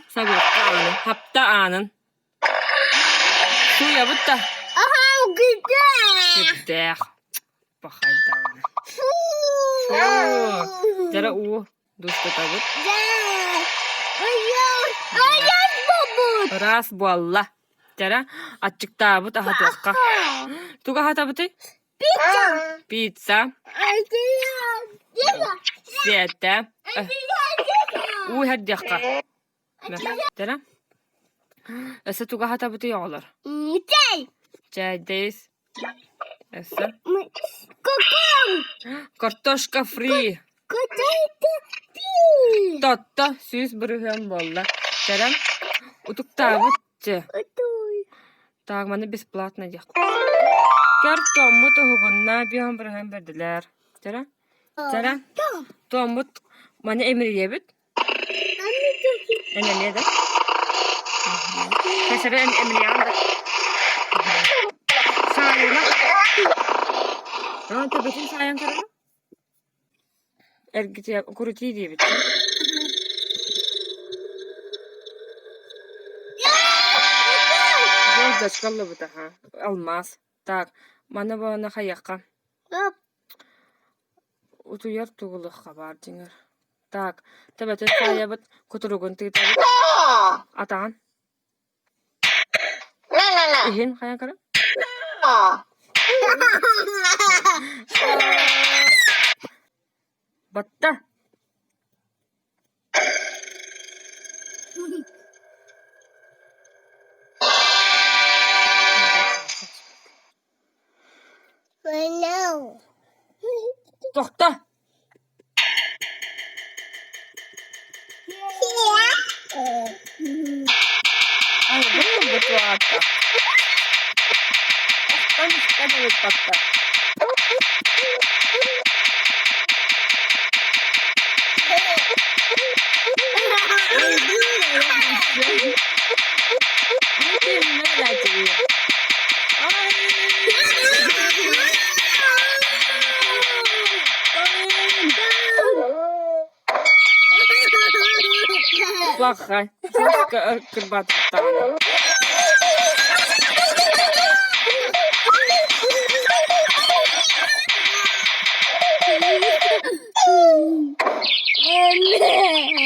Sabır anı. Hapta anın. Suya butta. Aha güzel. Gideek. Bakaydan. Jara u. Dusta tabut. Ayaz babut. Ras bolla. Jara açık tabut aha dokka. Tuga hatabutu? Pizza. Pizza. Svete. U haddiqa. Jara. Esa tuga hatabutu yağlar. Çay. Çaydeyiz. Esa. Kokom. Kartoşka free. Kotaydı. Pi. Totta süz bırıhım bolla. Jara. Utuk tabutçı. Otoy. Так, мана бесплатно дек. Картомут огубунна биом бирген бердилер. Жара? Жара? Томут мана эмриебит. Эне леда. Кесере эмриянда. Sayına. Aa, tabetin sayan karana. Ergiti kuruti diye bitti. Зачкалла бутаха. Алмаз. Так, мана бана хаяққа. Утуяр тугулық хабар деңер. Так, табәтет саябыт күтіругін тыйтабыт. Атаған. Ихин хаян кара? Батта. No. Toxta. Ay, bu tuata. Toxtan istədə bir batda. Плохая. Кырбатып тағаны.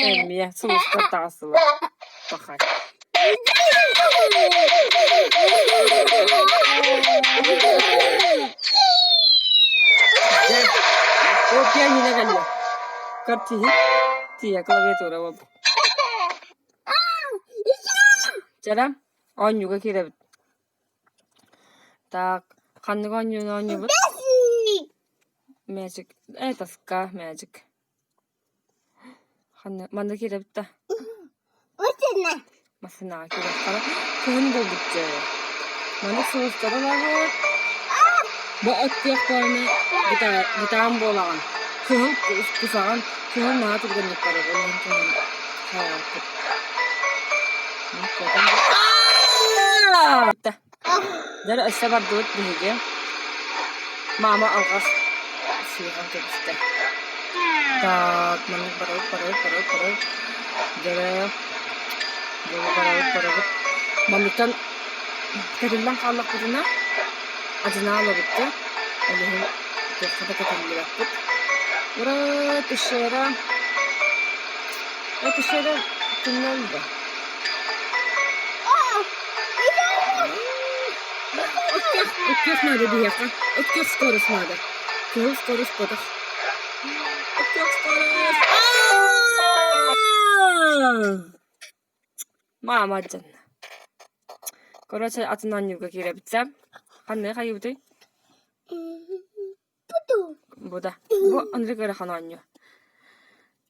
Эмия, соуска тасылы. Плохая. О, пианино галле. Картиги. Тия, клавиатура. Оп. Жара, онюга киребит. Так, ханныга онюбут. Magic. Таска, magic. Ханны, манда киребит та. Осена. Масына киребит кара. Көн болдут же. Мана соустары бар. Бу оттек барны битаан болаган. Көн кусаган, көн наа турганып бара. Дәр өсте бар дуыт биһиге. Мама алгас сыйган кебисте. Так, маны барып. Дәр барып. Мамытан кәдилдән халлык бутына ажына алыбытты. Әлеһин төхтә кәтелләп. Ура тишера. Тишера туннелда. Ötkök nerede diyeka? Ötkök skoros nerede? Kıl skoros kodak. Ötkök skoros. Mama canına. Короче, атынан юга киребитсем. Ханны хайыбыты? Буда. Бу анры кара хананю.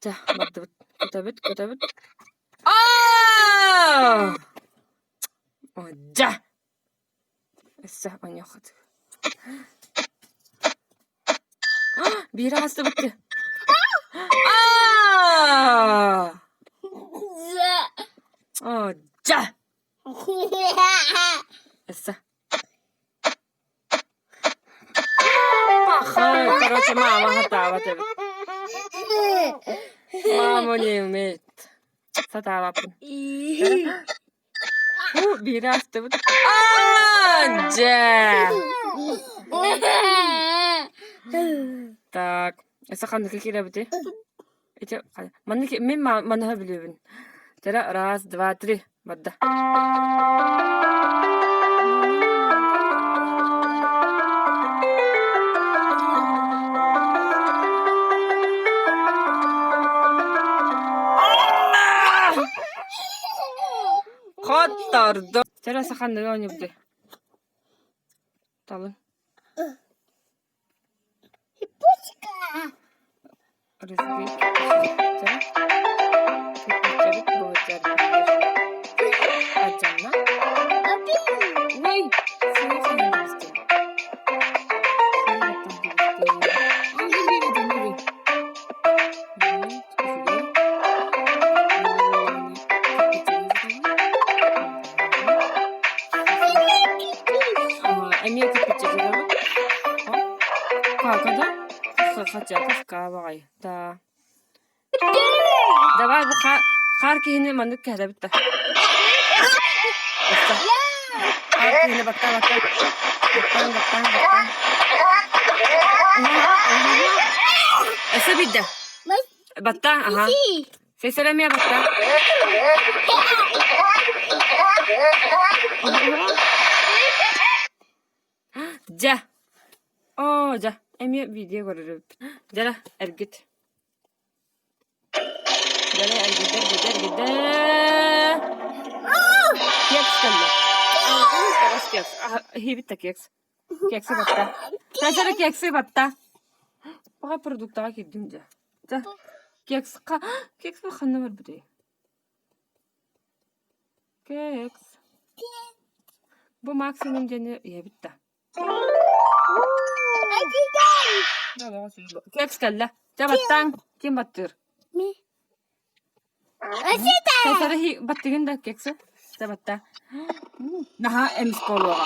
Жа, баттыбыт. Көтөбүт. Жа. Эссе аньохат. Бир асты битти. Жа. Эссе. Короче, мама хатава тебе. Amoniyumit. Satarapın. Bu biri astı bu. Anca. Так. Саханныкы кире бити. Эти манныки мен манха билебин. Тера раз, два, три. Бадда. Котторду. Тера саханныкы ойнап бити. Талын. Рызбек. Аджанна. Ой, Да. Давай харки هنا ما نك هذا بتا. Харки هنا بتا. أسبيدا. بتا أها. سلام يا بتا. جا. جا. أمي فيديو قرر. جلا أرجت. جلا أرجت. كيكس كله. خلاص كيكس. هي بتا كيكس. كيكس بتا. تجرا كيكس بتا. بقى برودكتها كيدين جا. جا. كيكس بخلنا بالبداية. كيكس. بو ماكسيموم جنة يا بتا. كيكس كله. جابتان كم بتر؟ ترى هي بترين ده كيكس. جابتا. نها إمس كلها.